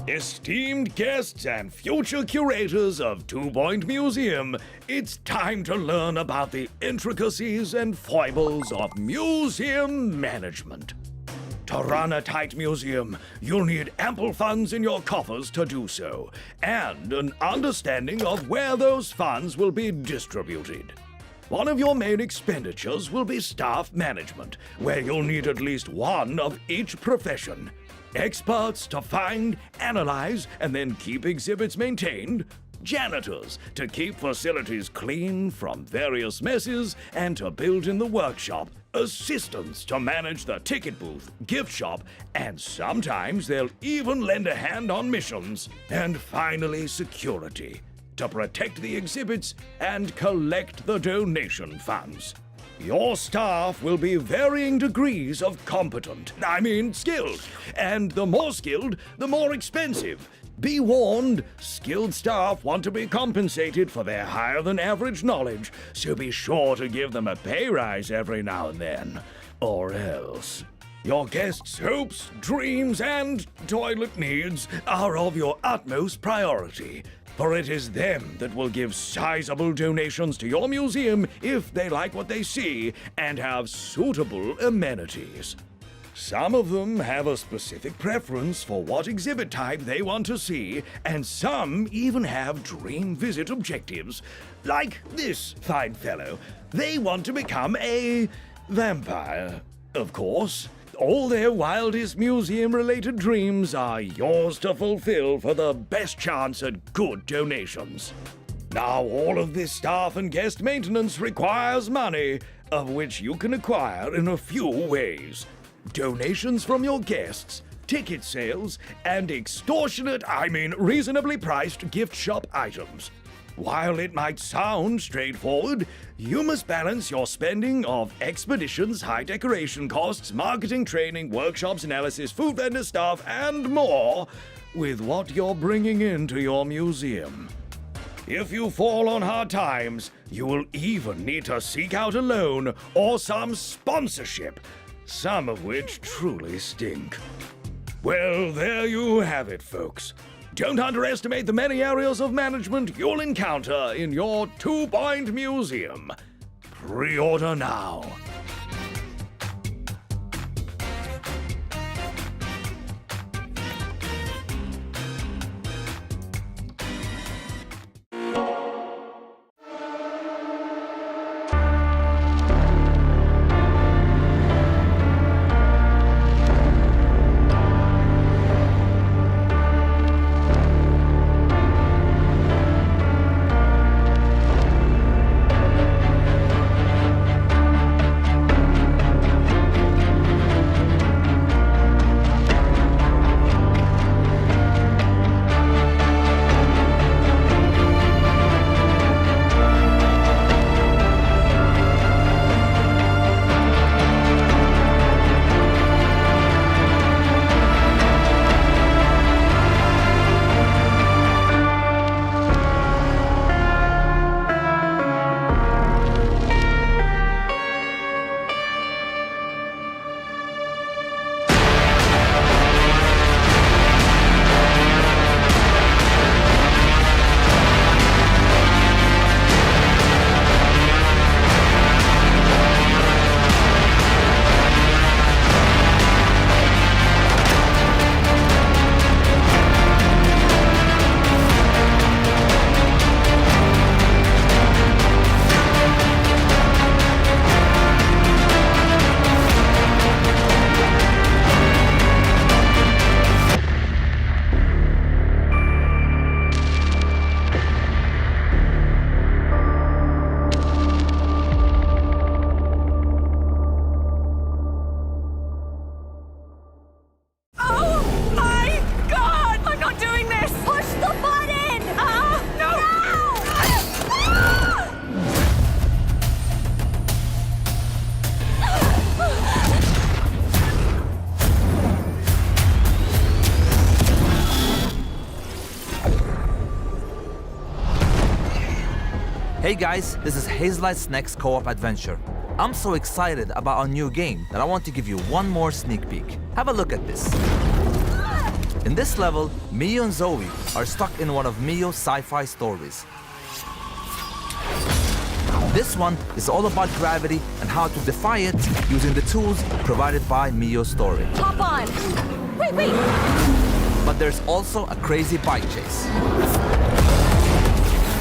Esteemed guests and future curators of 2 Point Museum, it's time to learn about the intricacies and foibles of museum management. To run a tight museum, you'll need ample funds in your coffers to do so, and an understanding of where those funds will be distributed. One of your main expenditures will be staff management, where you'll need at least one of each profession. Experts to find, analyze, and then keep exhibits maintained. Janitors to keep facilities clean from various messes and to build in the workshop. Assistants to manage the ticket booth, gift shop, and sometimes they'll even lend a hand on missions. And finally, security to protect the exhibits and collect the donation funds. Your staff will be varying degrees of skilled. And the more skilled, the more expensive. Be warned, skilled staff want to be compensated for their higher-than-average knowledge, so be sure to give them a pay rise every now and then. Or else. Your guests' hopes, dreams, and toilet needs are of your utmost priority, for it is them that will give sizable donations to your museum if they like what they see and have suitable amenities. Some of them have a specific preference for what exhibit type they want to see, and some even have dream visit objectives. Like this fine fellow. They want to become a vampire, of course. All their wildest museum-related dreams are yours to fulfill for the best chance at good donations. Now, all of this staff and guest maintenance requires money, of which you can acquire in a few ways. Donations from your guests, ticket sales, and reasonably priced gift shop items. While it might sound straightforward, you must balance your spending of expeditions, high decoration costs, marketing, training, workshops, analysis, food vendor staff, and more with what you're bringing into your museum. If you fall on hard times, you will even need to seek out a loan or some sponsorship, some of which truly stink. Well, there you have it, folks. Don't underestimate the many areas of management you'll encounter in your 2 Point Museum. Pre-order now. Hey guys, this is Hazelight's next co-op adventure. I'm so excited about our new game that I want to give you one more sneak peek. Have a look at this. In this level, Mio and Zoe are stuck in one of Mio's sci-fi stories. This one is all about gravity and how to defy it using the tools provided by Mio's story. Hop on! Wait! But there's also a crazy bike chase.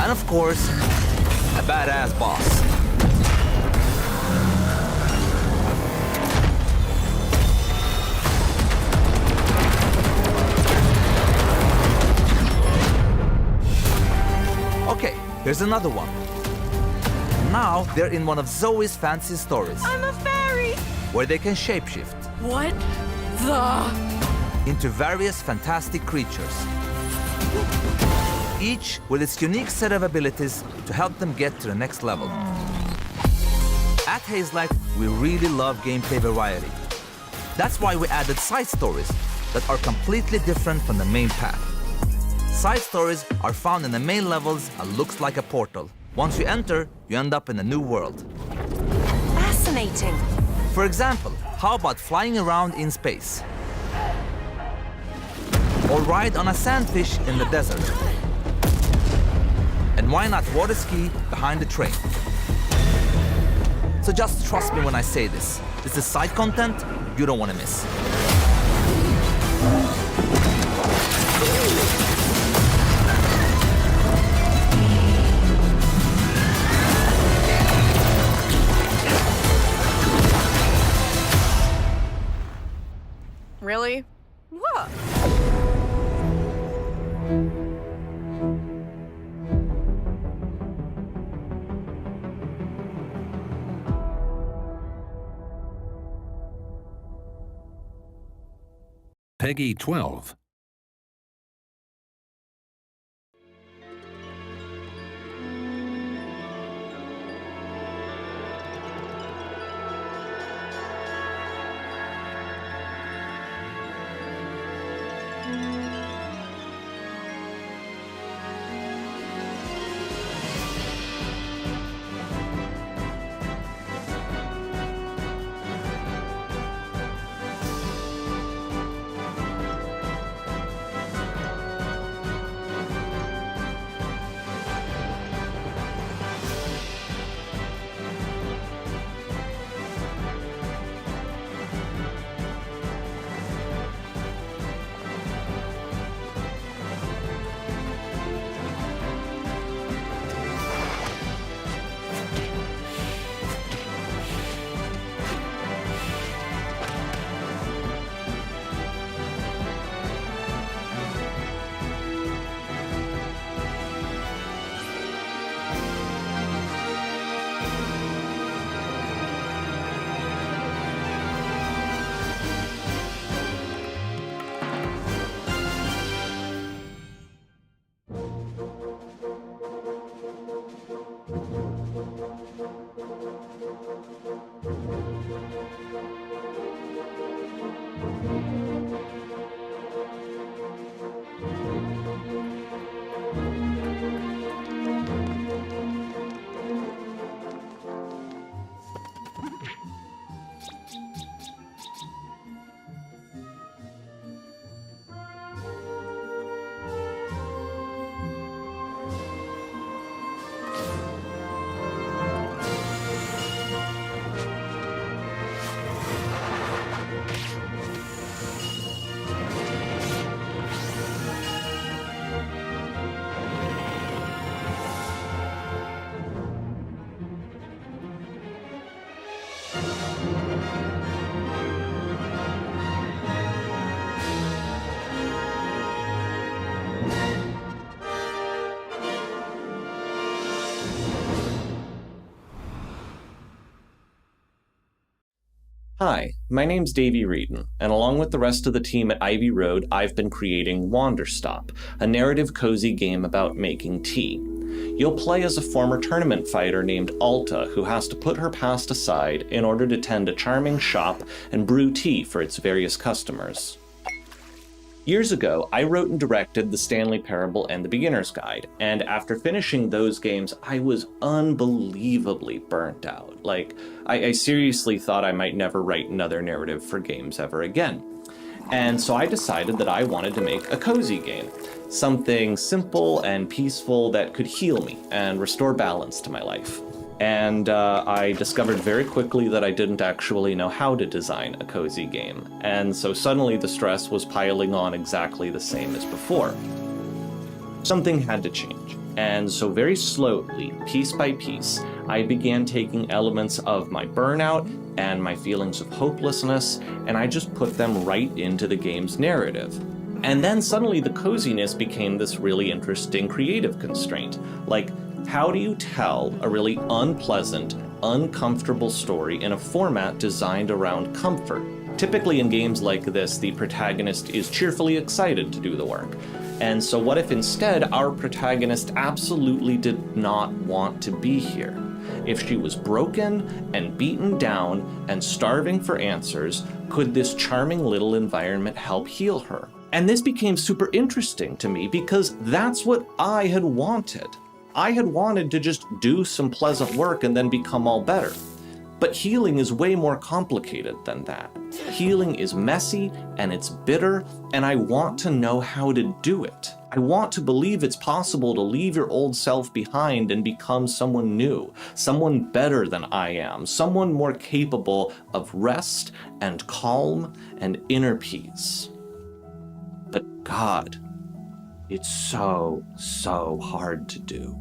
And of course, a badass boss. Okay, here's another one. Now they're in one of Zoe's fancy stories. I'm a fairy! Where they can shapeshift. What the? Into various fantastic creatures. Each with its unique set of abilities to help them get to the next level. At Hazelight, we really love gameplay variety. That's why we added side stories that are completely different from the main path. Side stories are found in the main levels and looks like a portal. Once you enter, you end up in a new world. Fascinating. For example, how about flying around in space? Or ride on a sandfish in the desert? And why not water ski behind the train? So just trust me when I say this. This is side content you don't want to miss. Really? What? Peggy 12. Hi, my name's Davey Reedon, and along with the rest of the team at Ivy Road, I've been creating WANDERSTOP, a narrative cozy game about making tea. You'll play as a former tournament fighter named Alta, who has to put her past aside in order to tend a charming shop and brew tea for its various customers. Years ago, I wrote and directed The Stanley Parable and The Beginner's Guide, and after finishing those games, I was unbelievably burnt out. I seriously thought I might never write another narrative for games ever again. And so I decided that I wanted to make a cozy game. Something simple and peaceful that could heal me and restore balance to my life. And I discovered very quickly that I didn't actually know how to design a cozy game. And so suddenly the stress was piling on exactly the same as before. Something had to change. And so very slowly, piece by piece, I began taking elements of my burnout and my feelings of hopelessness, and I just put them right into the game's narrative. And then suddenly the coziness became this really interesting creative constraint. Like, how do you tell a really unpleasant, uncomfortable story in a format designed around comfort? Typically in games like this, the protagonist is cheerfully excited to do the work. And so what if instead our protagonist absolutely did not want to be here? If she was broken and beaten down and starving for answers, could this charming little environment help heal her? And this became super interesting to me because that's what I had wanted. I had wanted to just do some pleasant work and then become all better. But healing is way more complicated than that. Healing is messy and it's bitter, and I want to know how to do it. I want to believe it's possible to leave your old self behind and become someone new, someone better than I am, someone more capable of rest and calm and inner peace. But God, it's so hard to do.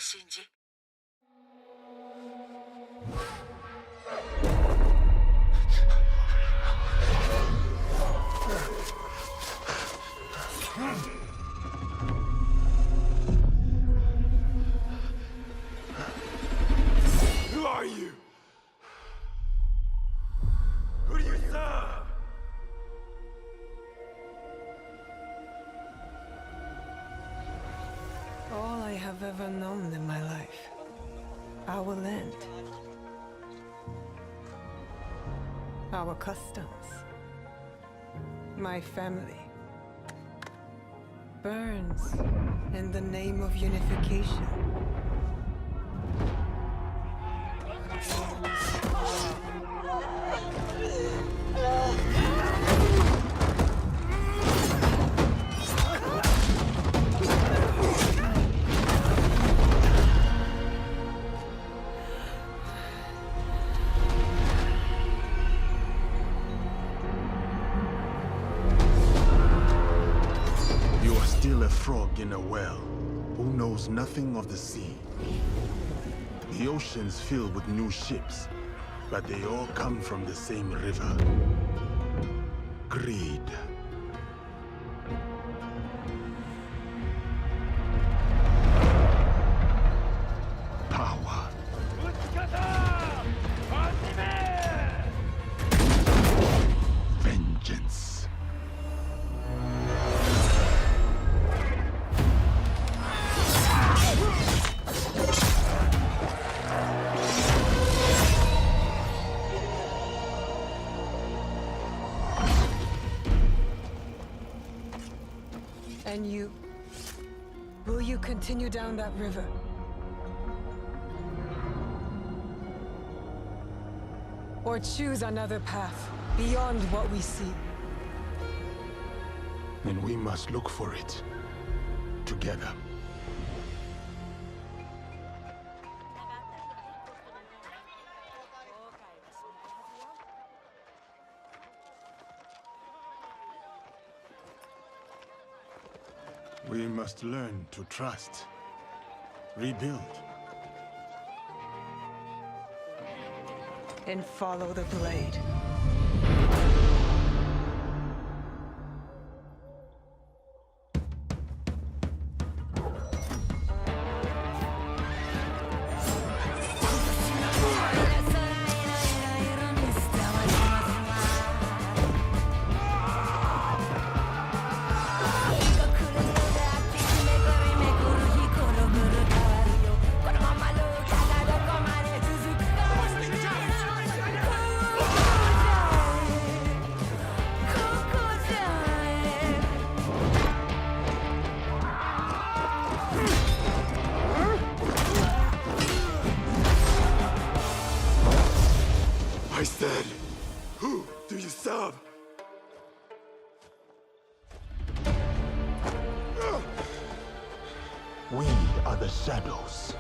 Shinji. I've ever known in my life. Our land. Our customs. My family. Burns in the name of unification. Still a frog in a well, who knows nothing of the sea. The ocean's filled with new ships, but they all come from the same river. Greed. Power. Vengeance. And you? Will you continue down that river? Or choose another path, beyond what we see? Then we must look for it, together. We must learn to trust, rebuild. And follow the blade. I said, who do you serve? We are the shadows.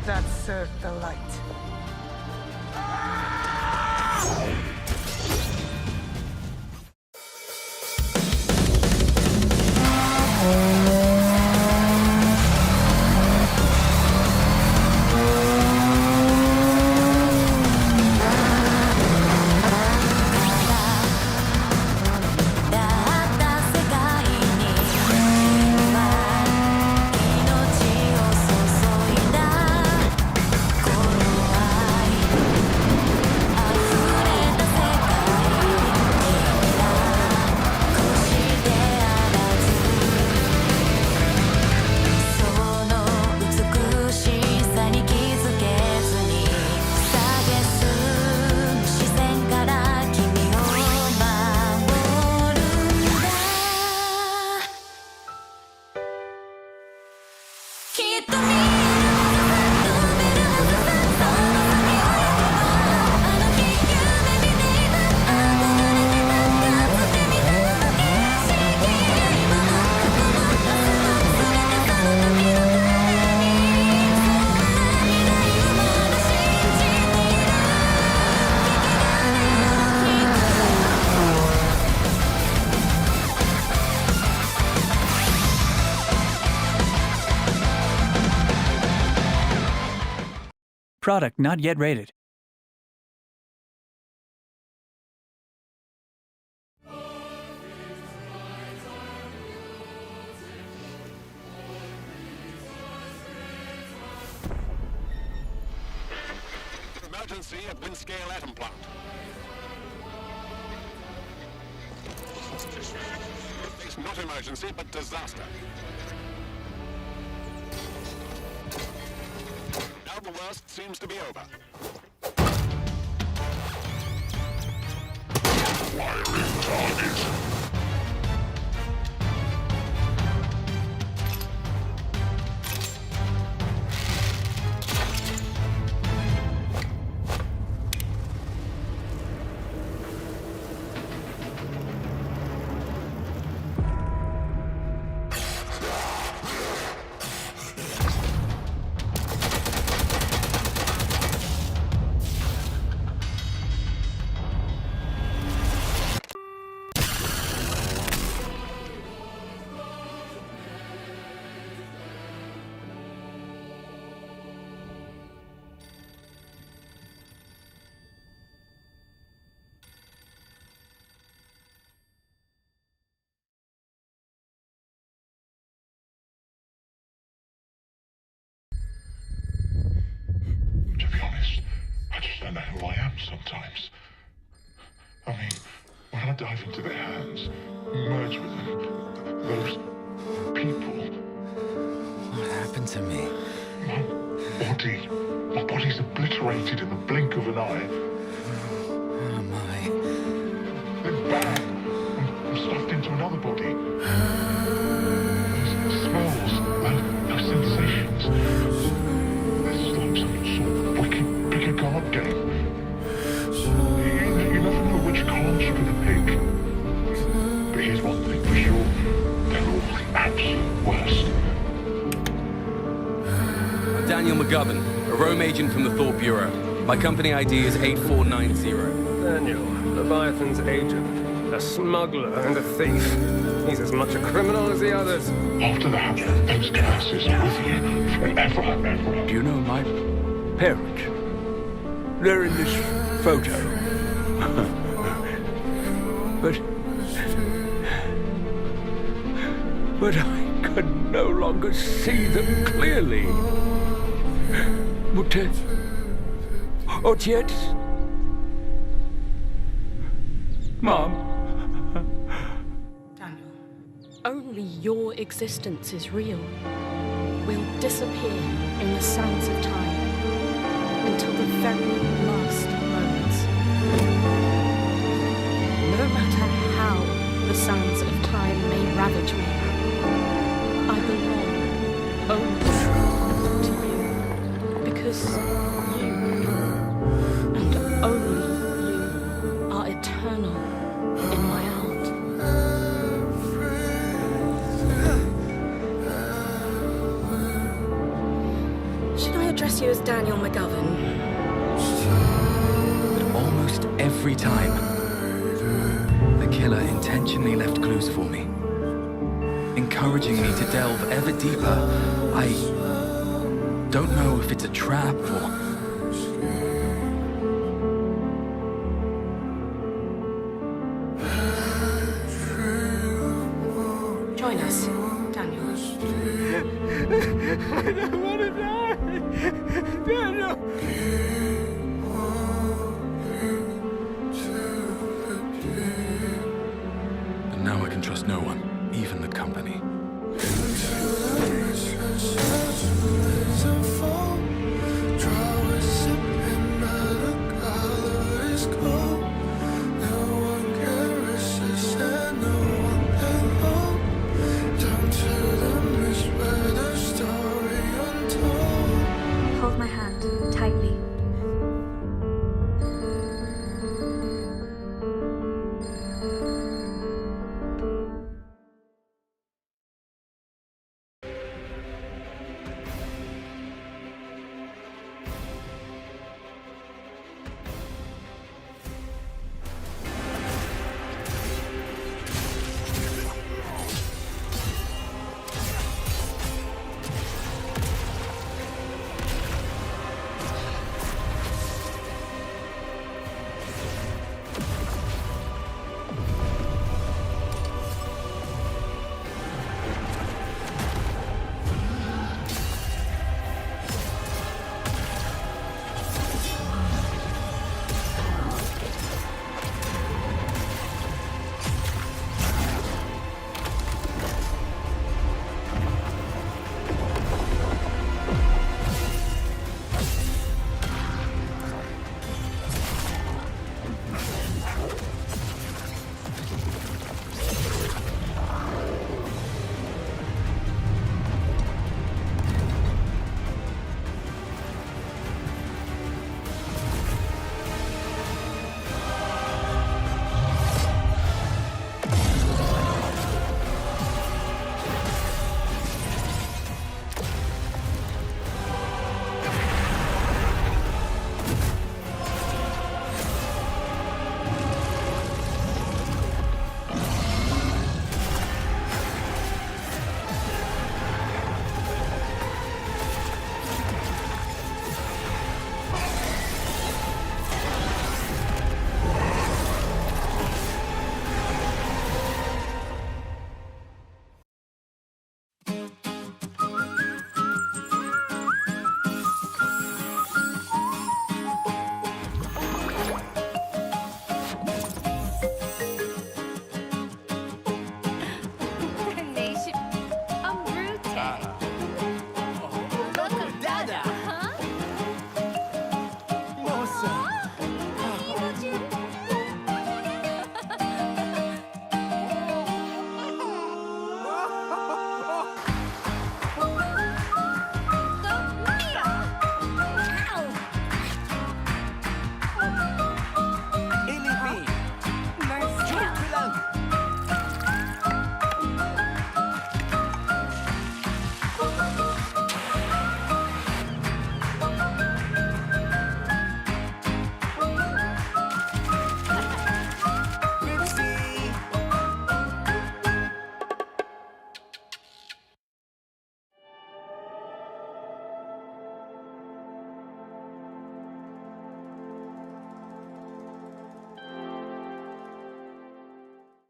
That serve the light. Product not yet rated. Emergency at Wind-scale atom plant. It's not emergency, but disaster. now the worst seems to be over. Wiring target. To be honest, I just don't know who I am sometimes. I mean, when I dive into their hands, merge with them, those people... What happened to me? My body's obliterated in the blink of an eye. Oh my. Then bang! I'm stuffed into another body. Those smells, those sensations. This is like some sort of wicked pick a card game. You never know which cards you're gonna pick. But here's one thing for sure. They're all the absolute worst. I'm Daniel McGovern, a roam agent from the Thought Bureau. My company ID is 8490. Daniel, Leviathan's agent. A smuggler and a thief. He's as much a criminal as the others. After that, those curses are with you forever and ever. Do you know my parents? They're in this photo. But I can no longer see them clearly. Ojciec? Mom? Daniel, only your existence is real. We'll disappear in the sands of time until the very last moments. No matter how the sands of time may ravage me, I belong only to you, because you, and only you, are eternal in my heart. Should I address you as Daniel McGovern? But almost every time, the killer intentionally left clues for me, encouraging me to delve ever deeper. I don't know if it's a trap or... Join us, Daniel. I don't want to die! Daniel! But now I can trust no one, even the company. So far